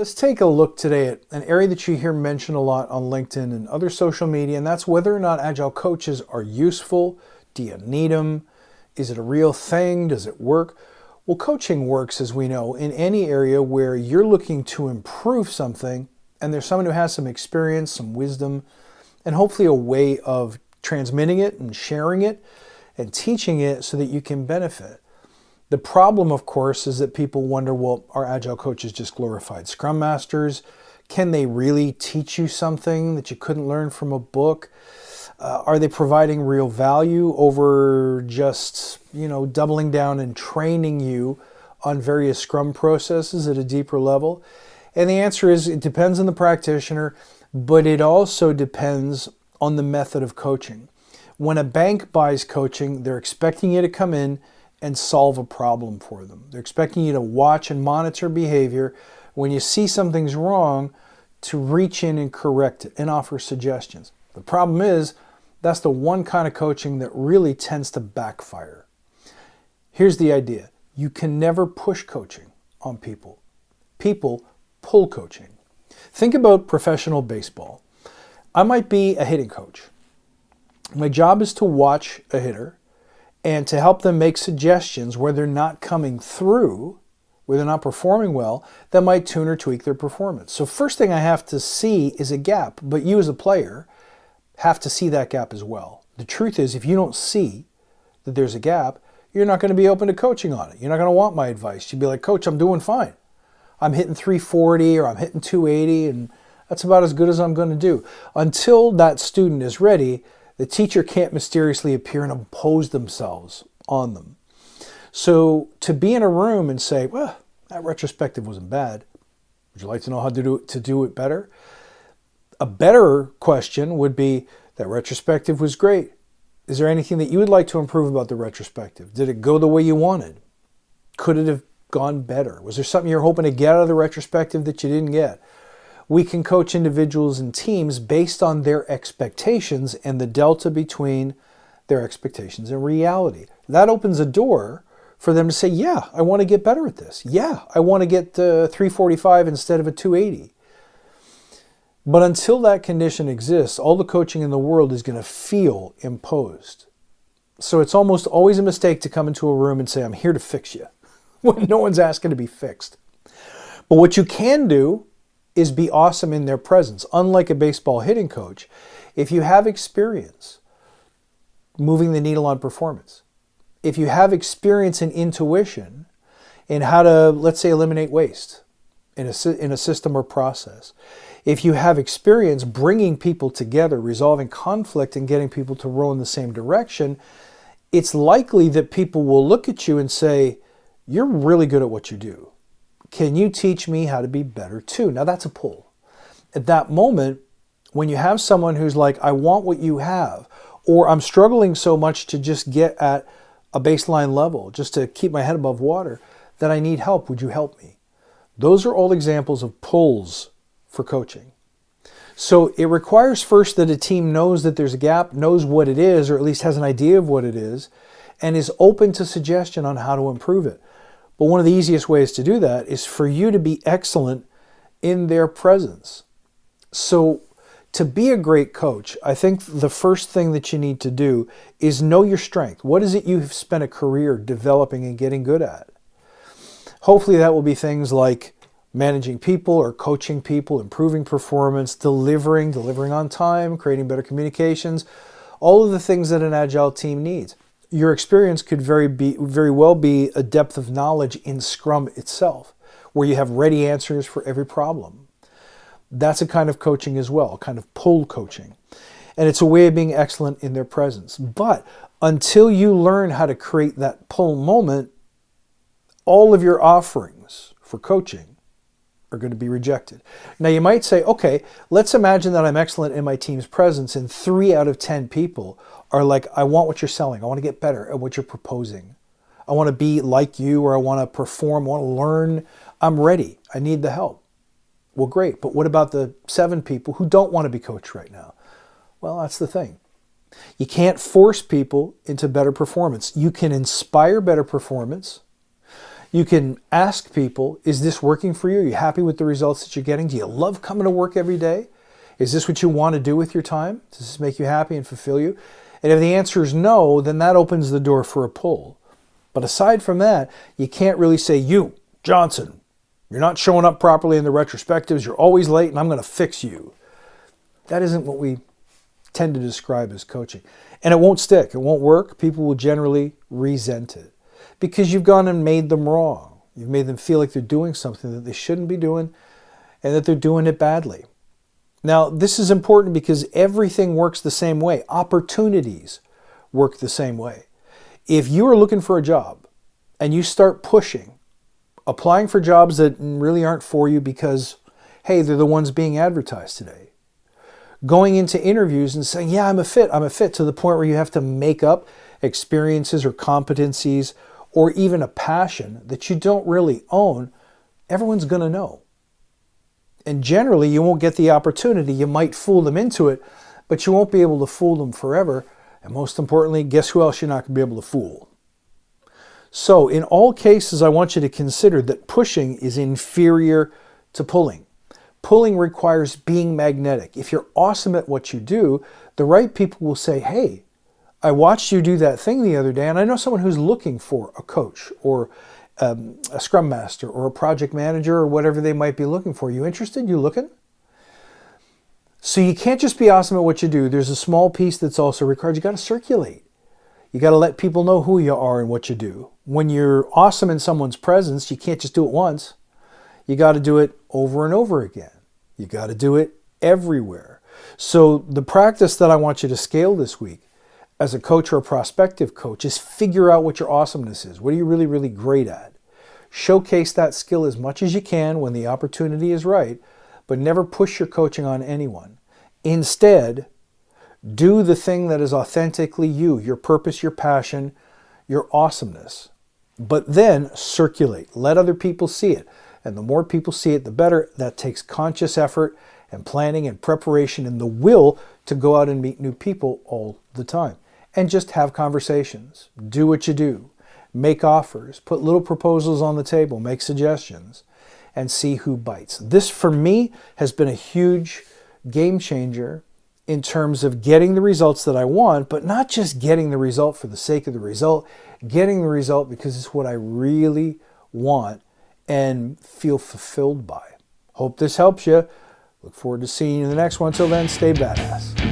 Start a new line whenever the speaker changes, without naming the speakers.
Let's take a look today at an area that you hear mentioned a lot on LinkedIn and other social media, and that's whether or not Agile coaches are useful. Do you need them? Is it a real thing? Does it work? Well, coaching works, as we know, in any area where you're looking to improve something and there's someone who has some experience, some wisdom, and hopefully a way of transmitting it and sharing it and teaching it so that you can benefit. The problem, of course, is that people wonder, well, are Agile coaches just glorified Scrum Masters? Can they really teach you something that you couldn't learn from a book? Are they providing real value over just, doubling down and training you on various Scrum processes at a deeper level? And the answer is it depends on the practitioner, but it also depends on the method of coaching. When a bank buys coaching, they're expecting you to come in and solve a problem for them. They're expecting you to watch and monitor behavior. When you see something's wrong, to reach in and correct it and offer suggestions. The problem is, that's the one kind of coaching that really tends to backfire. Here's the idea. You can never push coaching on people. People pull coaching. Think about professional baseball. I might be a hitting coach. My job is to watch a hitter and to help them make suggestions where they're not coming through, where they're not performing well, that might tune or tweak their performance. So first thing I have to see is a gap, but you as a player have to see that gap as well. The truth is, if you don't see that there's a gap, you're not going to be open to coaching on it. You're not going to want my advice. You'd be like, Coach, I'm doing fine. I'm hitting 340 or I'm hitting 280, and that's about as good as I'm going to do. Until that student is ready, the teacher can't mysteriously appear and impose themselves on them. So to be in a room and say, well, that retrospective wasn't bad. Would you like to know how to do it better? A better question would be, that retrospective was great. Is there anything that you would like to improve about the retrospective? Did it go the way you wanted? Could it have gone better? Was there something you're hoping to get out of the retrospective that you didn't get? We can coach individuals and teams based on their expectations and the delta between their expectations and reality. That opens a door for them to say, yeah, I want to get better at this. Yeah, I want to get 345 instead of a 280. But until that condition exists, all the coaching in the world is going to feel imposed. So it's almost always a mistake to come into a room and say, I'm here to fix you, when no one's asking to be fixed. But what you can do is be awesome in their presence. Unlike a baseball hitting coach, if you have experience moving the needle on performance, if you have experience and intuition in how to, let's say, eliminate waste in a system or process, if you have experience bringing people together, resolving conflict and getting people to row in the same direction, it's likely that people will look at you and say, you're really good at what you do. Can you teach me how to be better too? Now that's a pull. At that moment, when you have someone who's like, I want what you have, or I'm struggling so much to just get at a baseline level, just to keep my head above water, that I need help. Would you help me? Those are all examples of pulls for coaching. So it requires first that a team knows that there's a gap, knows what it is, or at least has an idea of what it is, and is open to suggestion on how to improve it. But one of the easiest ways to do that is for you to be excellent in their presence. So to be a great coach, I think the first thing that you need to do is know your strength. What is it you've spent a career developing and getting good at? Hopefully that will be things like managing people or coaching people, improving performance, delivering on time, creating better communications, all of the things that an Agile team needs. Your experience could very well be a depth of knowledge in Scrum itself, where you have ready answers for every problem. That's a kind of coaching as well, a kind of pull coaching. And it's a way of being excellent in their presence. But until you learn how to create that pull moment, all of your offerings for coaching are going to be rejected. Now you might say, okay, let's imagine that I'm excellent in my team's presence and 3 out of 10 people are like, I want what you're selling. I want to get better at what you're proposing. I want to be like you, or I want to perform, I want to learn. I'm ready. I need the help. Well, great. But what about the 7 people who don't want to be coached right now? Well, that's the thing. You can't force people into better performance. You can inspire better performance. You can ask people, is this working for you? Are you happy with the results that you're getting? Do you love coming to work every day? Is this what you want to do with your time? Does this make you happy and fulfill you? And if the answer is no, then that opens the door for a pull. But aside from that, you can't really say, you, Johnson, you're not showing up properly in the retrospectives, you're always late, and I'm going to fix you. That isn't what we tend to describe as coaching. And it won't stick. It won't work. People will generally resent it because you've gone and made them wrong. You've made them feel like they're doing something that they shouldn't be doing and that they're doing it badly. Now, this is important because everything works the same way. Opportunities work the same way. If you are looking for a job and you start pushing, applying for jobs that really aren't for you because, hey, they're the ones being advertised today, going into interviews and saying, yeah, I'm a fit, to the point where you have to make up experiences or competencies or even a passion that you don't really own, everyone's going to know. And generally, you won't get the opportunity. You might fool them into it, but you won't be able to fool them forever. And most importantly, guess who else you're not going to be able to fool? So in all cases, I want you to consider that pushing is inferior to pulling. Pulling requires being magnetic. If you're awesome at what you do, the right people will say, hey, I watched you do that thing the other day, and I know someone who's looking for a coach or a scrum master or a project manager or whatever they might be looking for. You interested? You looking? So you can't just be awesome at what you do. There's a small piece that's also required. You got to circulate. You got to let people know who you are and what you do. When you're awesome in someone's presence, you can't just do it once. You got to do it over and over again. You got to do it everywhere. So the practice that I want you to scale this week as a coach or a prospective coach is figure out what your awesomeness is. What are you really, really great at? Showcase that skill as much as you can when the opportunity is right, but never push your coaching on anyone. Instead, do the thing that is authentically you, your purpose, your passion, your awesomeness. But then circulate. Let other people see it. And the more people see it, the better. That takes conscious effort and planning and preparation and the will to go out and meet new people all the time. And just have conversations. Do what you do. Make offers. Put little proposals on the table. Make suggestions. And see who bites. This, for me, has been a huge game changer in terms of getting the results that I want, but not just getting the result for the sake of the result, getting the result because it's what I really want and feel fulfilled by. Hope this helps you. Look forward to seeing you in the next one. Until then, stay badass.